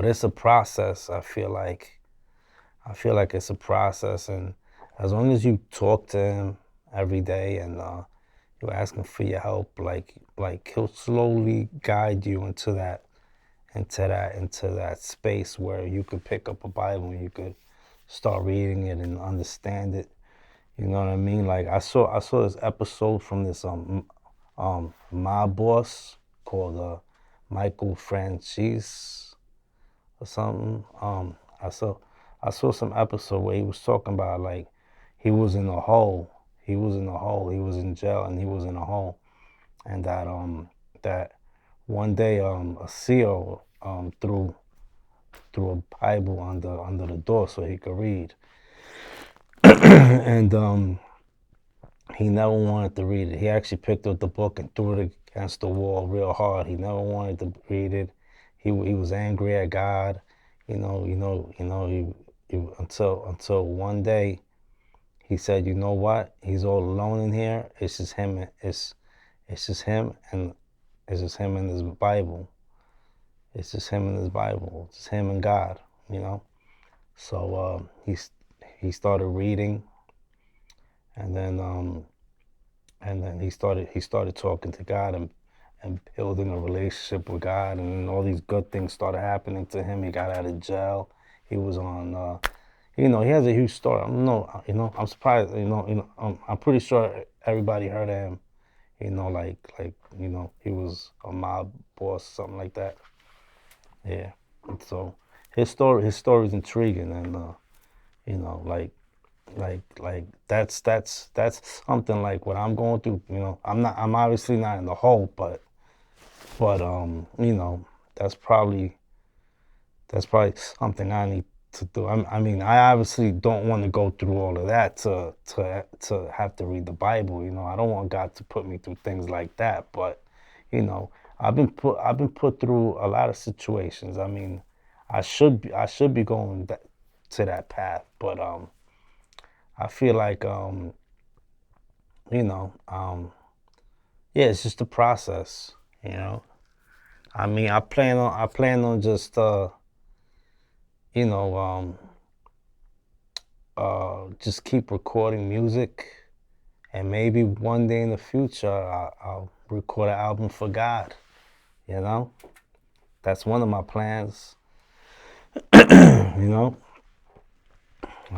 it's a process. I feel like it's a process, and as long as you talk to Him every day and you ask Him for your help, like He'll slowly guide you into that space where you could pick up a Bible and you could start reading it and understand it. You know what I mean? Like, I saw this episode from this mob boss called Michael Franchise or something. I saw some episode where he was talking about, like, he was in a hole. He was in a hole. He was in jail and he was in a hole, and that one day a seal threw a Bible under the door so he could read, and he never wanted to read it. He actually picked up the book and threw it against the wall real hard. He never wanted to read it. He was angry at God, until one day he said, "You know what? He's all alone in here. It's just him. It's just him and it's just him and his Bible. It's just him and his Bible. It's him and God. You know." So he started reading, and then he started talking to God and building a relationship with God, and then all these good things started happening to him. He got out of jail. He was on, he has a huge story. I'm surprised. I'm pretty sure everybody heard of him. He was a mob boss, something like that. Yeah. And so his story is intriguing, and that's something like what I'm going through. I'm obviously not in the hole, but that's probably something I need to do. I mean, I obviously don't want to go through all of that to have to read the Bible. I don't want God to put me through things like that. But I've been put through a lot of situations. I mean, I should be going to that path, but I feel like yeah, it's just a process. I mean, I plan on just just keep recording music, and maybe one day in the future I'll record an album for God. That's one of my plans. I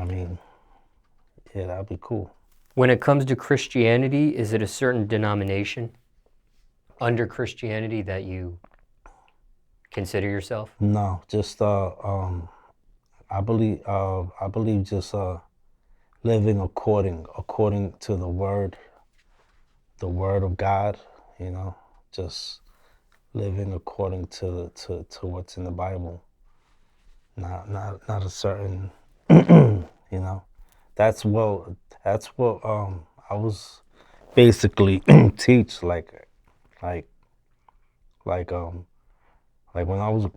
mean, yeah, that'd be cool. When it comes to Christianity, is it a certain denomination under Christianity that you consider yourself? No, just I believe just living according to the word of God. Just living according to what's in the Bible. Not a certain that's what I was basically teach like like when I was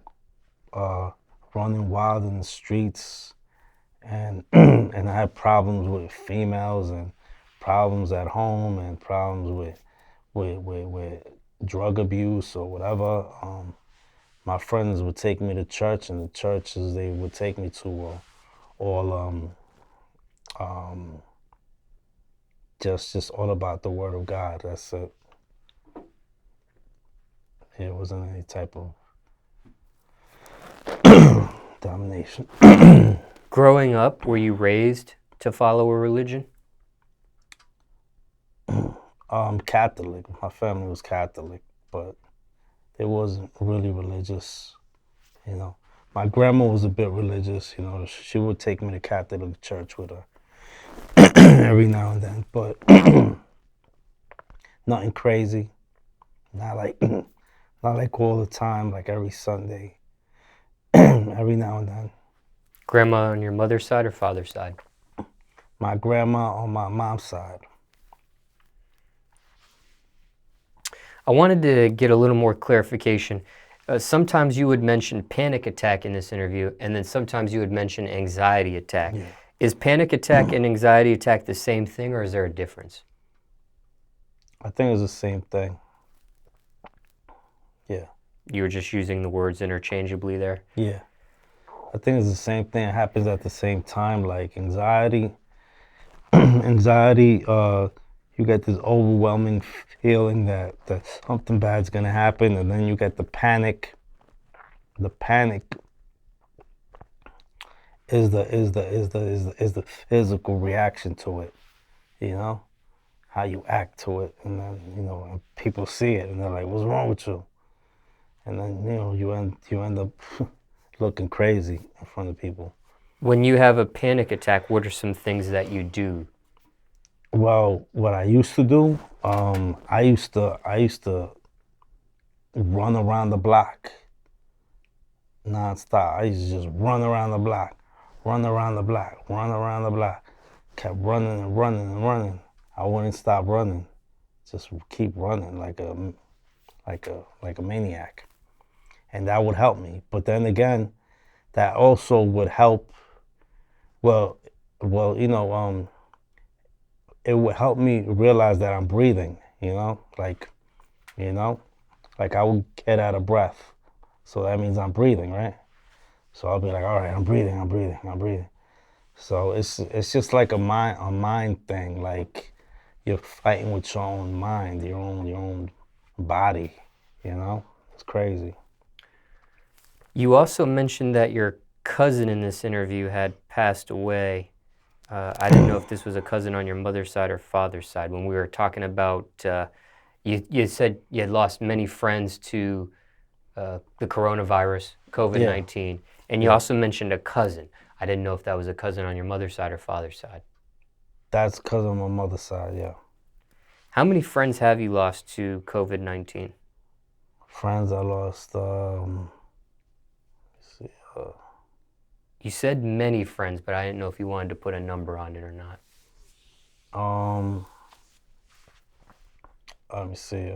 running wild in the streets and and I had problems with females and problems at home and problems with drug abuse or whatever. My friends would take me to church, and the churches they would take me to were all just all about the Word of God. That's it. It wasn't any type of domination. Growing up, were you raised to follow a religion? Catholic. My family was Catholic, but it wasn't really religious, you know. My grandma was a bit religious, you know. She would take me to Catholic church with her every now and then, but nothing crazy. Not like not like all the time, like every Sunday. Every now and then. Grandma on your mother's side or father's side? My grandma on my mom's side. I wanted to get a little more clarification. Sometimes you would mention panic attack in this interview, and then sometimes you would mention anxiety attack. Yeah. Is panic attack and anxiety attack the same thing, or is there a difference? I think it's the same thing. Yeah. You were just using the words interchangeably there? Yeah. I think it's the same thing. It happens at the same time. Like anxiety, you get this overwhelming feeling that something bad's gonna happen, and then you get the panic. The panic is the physical reaction to it, you know, how you act to it, and then and people see it and they're like, "What's wrong with you?" And then you end up looking crazy in front of people. When you have a panic attack, what are some things that you do? Well, what I used to do, I used to run around the block nonstop. I used to just run around the block, run around the block, run around the block. Kept running and running and running. I wouldn't stop running. Just keep running like a maniac. And that would help me. But then again, that also would help. Well, it would help me realize that I'm breathing. Like I would get out of breath. So that means I'm breathing, right? So I'll be like, all right, I'm breathing. So it's just like a mind thing. Like you're fighting with your own mind, your own body. It's crazy. You also mentioned that your cousin in this interview had passed away. I didn't know if this was a cousin on your mother's side or father's side. When we were talking about, you said you had lost many friends to the coronavirus, COVID-19, and you also mentioned a cousin. I didn't know if that was a cousin on your mother's side or father's side. That's because on my mother's side, yeah. How many friends have you lost to COVID-19? Friends I lost, You said many friends, but I didn't know if you wanted to put a number on it or not. Let me see.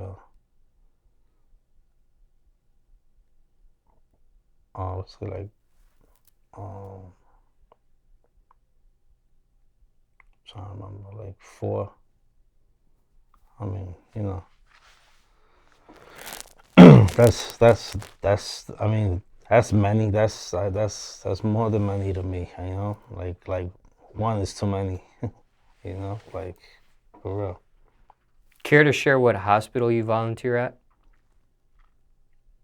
Let's see, like, trying to remember, like 4. I mean, that's. I mean, that's many. That's more than many to me. Like 1 is too many. Like for real. Care to share what hospital you volunteer at?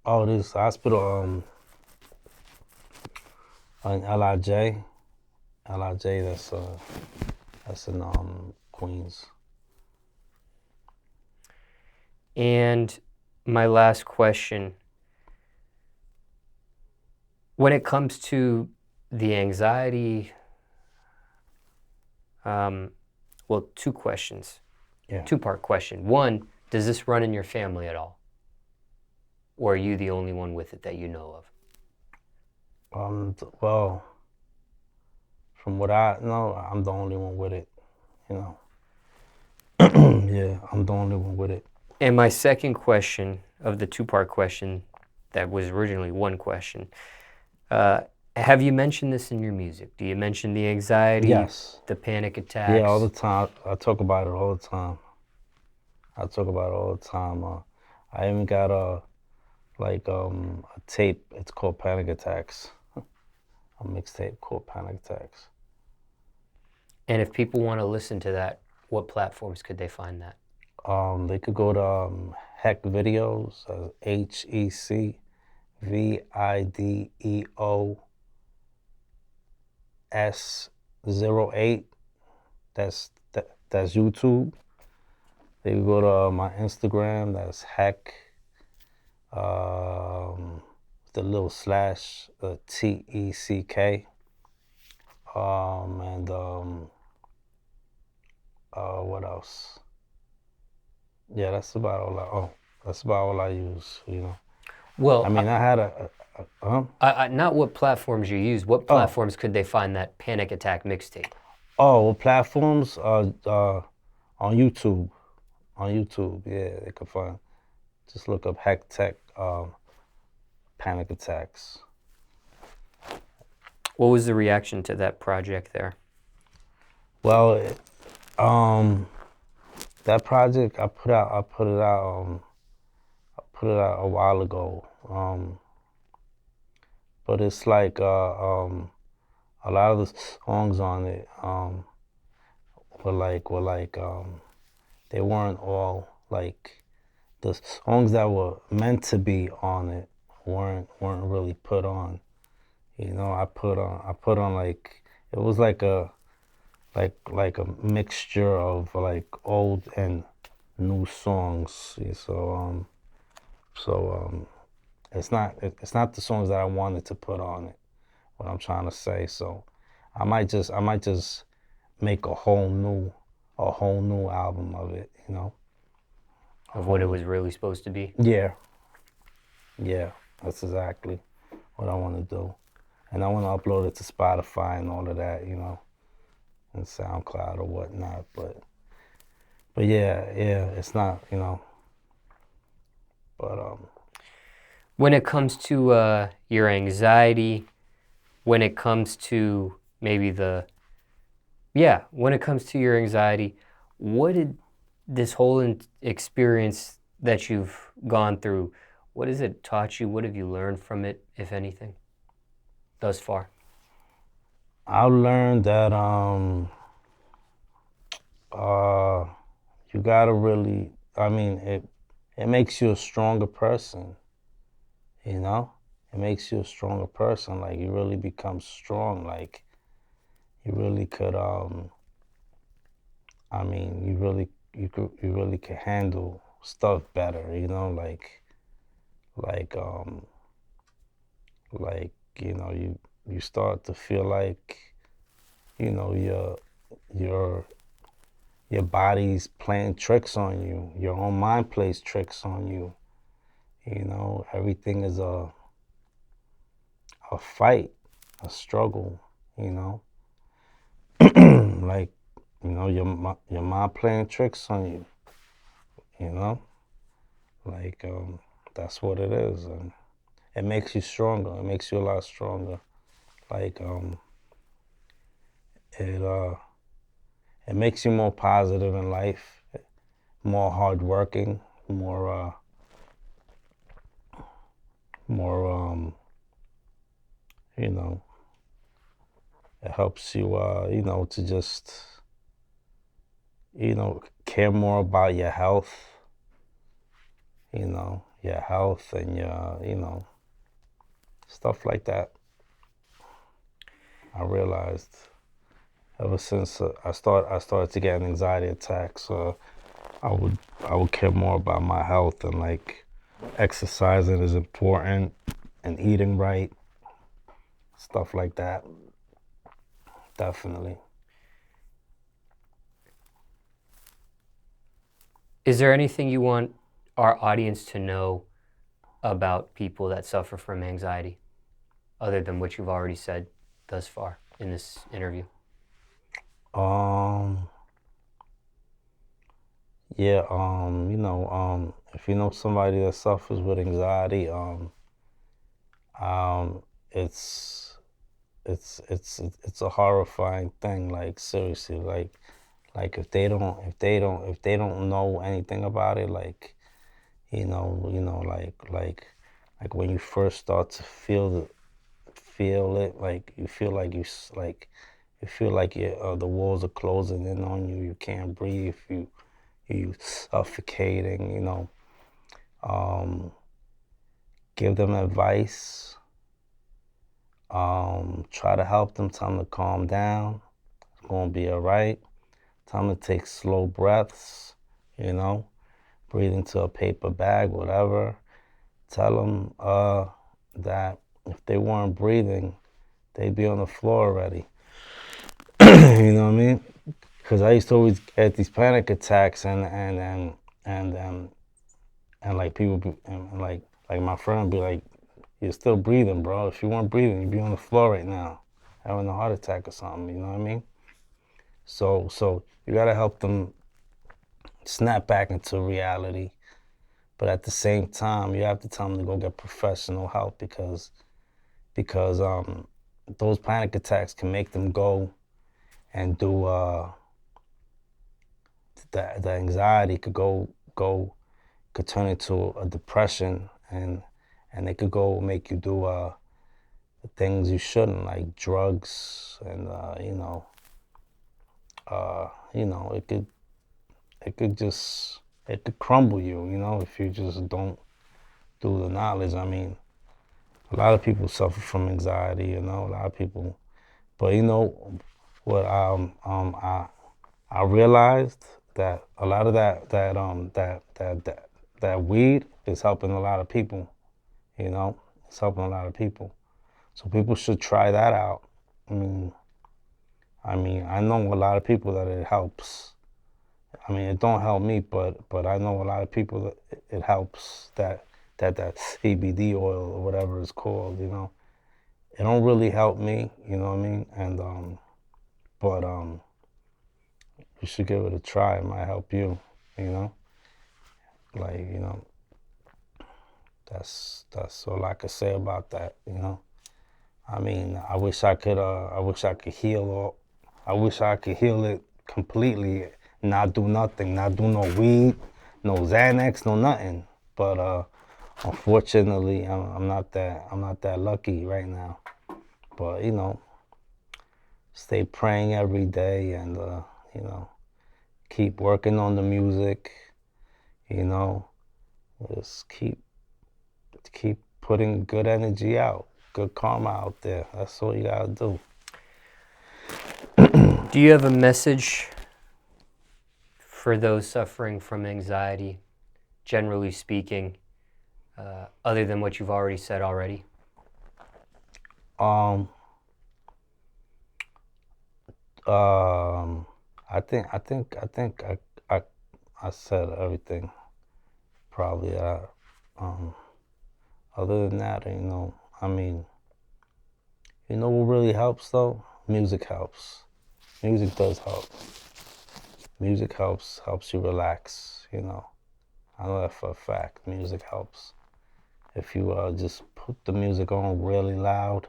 Oh, this hospital, in LIJ. That's in Queens. And my last question, when it comes to the anxiety, well, 2 questions. Yeah. 2-part question. 1, does this run in your family at all? Or are you the only one with it that you know of? Well, from what I know, I'm the only one with it, Yeah, I'm the only one with it. And my second question of the 2-part question that was originally 1 question, Have you mentioned this in your music? Do you mention the anxiety, Yes. the panic attacks? Yeah, all the time. I talk about it all the time. I talk about it all the time. I even got a tape. It's called Panic Attacks. A mixtape called Panic Attacks. And if people want to listen to that, what platforms could they find that? They could go to Hec Videos, HECVIDEOS08. That's YouTube. They could go to my Instagram. That's Hec. The little slash TECK. What else? Yeah, that's about all I use, you know. Well, I mean, I had not what platforms you use. What platforms could they find that Panic Attack mixtape? well, platforms on YouTube. On YouTube, yeah, they can find. Just look up Hec Teck Panic Attacks. What was the reaction to that project there? Well, that project I put it out a while ago. But it's like a lot of the songs on it they weren't all like the songs that were meant to be on it weren't really put on. You know, I put on like it was like a mixture of like old and new songs. So it's not the songs that I wanted to put on it. What I'm trying to say. So I might just make a whole new album of it. You know. Of what it was really supposed to be? Yeah. Yeah. That's exactly what I want to do. And I want to upload it to Spotify and all of that, you know, and SoundCloud or whatnot. But yeah, it's not, you know. But when it comes to your anxiety, when it comes to maybe when it comes to your anxiety, what did this whole experience that you've gone through, what has it taught you? What have you learned from it, if anything, thus far? I learned that you gotta really, I mean, it makes you a stronger person, you know? It makes you a stronger person. Like, you really become strong. Like, you really could, I mean, you really could handle stuff better, you know? Like, you know, you start to feel like, you know, your body's playing tricks on you. Your own mind plays tricks on you. You know, everything is a fight, a struggle, you know. Like, you know, your mind playing tricks on you, you know. Like, that's what it is. And it makes you stronger. It makes you a lot stronger. Like, it makes you more positive in life, more hardworking, more you know, it helps you you know, to just, you know, care more about your health, you know, your health and your, you know, stuff like that. I realized ever since I started to get anxiety attacks, I would care more about my health, and like exercising is important and eating right, stuff like that. Definitely. Is there anything you want our audience to know about people that suffer from anxiety, other than what you've already said thus far in this interview? Yeah, you know, if you know somebody that suffers with anxiety, it's it's a horrifying thing. Like seriously, like if they don't know anything about it, like like when you first start to feel it, like you feel like you feel like the walls are closing in on you. You can't breathe. You suffocating. Give them advice. Try to help them. Tell them to calm down. It's gonna be all right. Tell them to take slow breaths. Breathe into a paper bag, whatever. Tell them that if they weren't breathing, they'd be on the floor already. You know what I mean? Because I used to always get these panic attacks, and like people, and like my friend would be like, "You're still breathing, bro. If you weren't breathing, you'd be on the floor right now, having a heart attack or something." You know what I mean? So you gotta help them snap back into reality, but at the same time, you have to tell them to go get professional help because those panic attacks can make them go and do the anxiety could turn into a depression, and it could go make you do things you shouldn't, like drugs, and it could crumble you, if you just don't do the knowledge. I mean, a lot of people suffer from anxiety, a lot of people, but what I realized that a lot of that weed is helping a lot of people. It's helping a lot of people. So people should try that out. I mean, I know a lot of people that it helps. I mean, it don't help me, but I know a lot of people that it helps. That CBD oil or whatever it's called. It don't really help me. You know what I mean? And but you should give it a try. It might help you. Like that's all I could say about that. I mean, I wish I could heal I wish I could heal it completely, not do nothing, not do no weed, no Xanax, no nothing. But unfortunately, I'm not that lucky right now. But stay praying every day, and keep working on the music. Just keep putting good energy out, good karma out there. That's all you gotta do. Do you have a message for those suffering from anxiety, generally speaking, other than what you've already said already? I think I said everything. Probably. Other than that, I mean, what really helps though? Music helps. Music does help. Music helps you relax. I know that for a fact. Music helps. If you just put the music on really loud,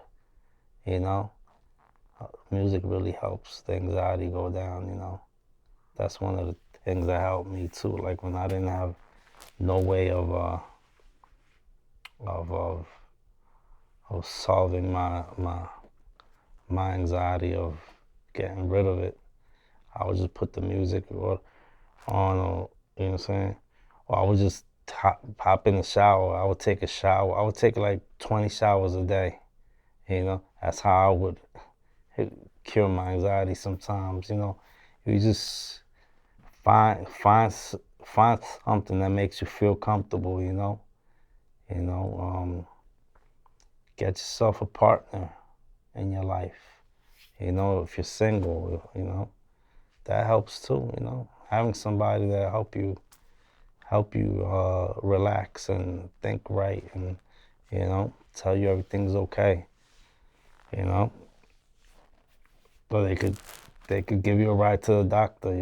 music really helps the anxiety go down. That's one of the things that helped me too. Like when I didn't have no way of solving my anxiety, of getting rid of it, I would just put the music on, or you know what I'm saying, or I would just hop in the shower. I would take a shower. I would take like 20 showers a day. That's how I would cure my anxiety. Sometimes, you just find something that makes you feel comfortable. Get yourself a partner in your life. If you're single, that helps too. Having somebody that help you relax and think right, and tell you everything's okay. But they could give you a ride to the doctor.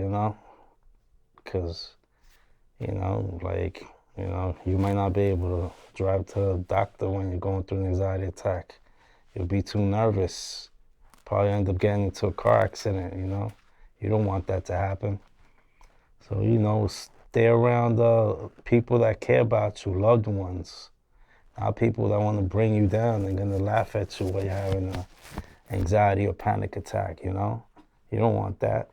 Because you might not be able to drive to the doctor when you're going through an anxiety attack. You'll be too nervous. probably end up getting into a car accident, you know. You don't want that to happen. So, you know, stay around people that care about you, loved ones. Not people that want to bring you down and going to laugh at you while you're having an anxiety or panic attack, you know. You don't want that.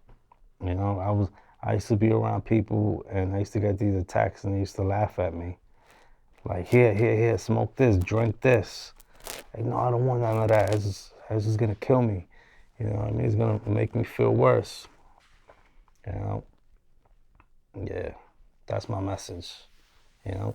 You know, I used to be around people and I used to get these attacks and they used to laugh at me. Like, here, smoke this, drink this. Like, no, I don't want none of that. It's just gonna kill me. You know what I mean? It's gonna make me feel worse. You know? Yeah, that's my message. You know?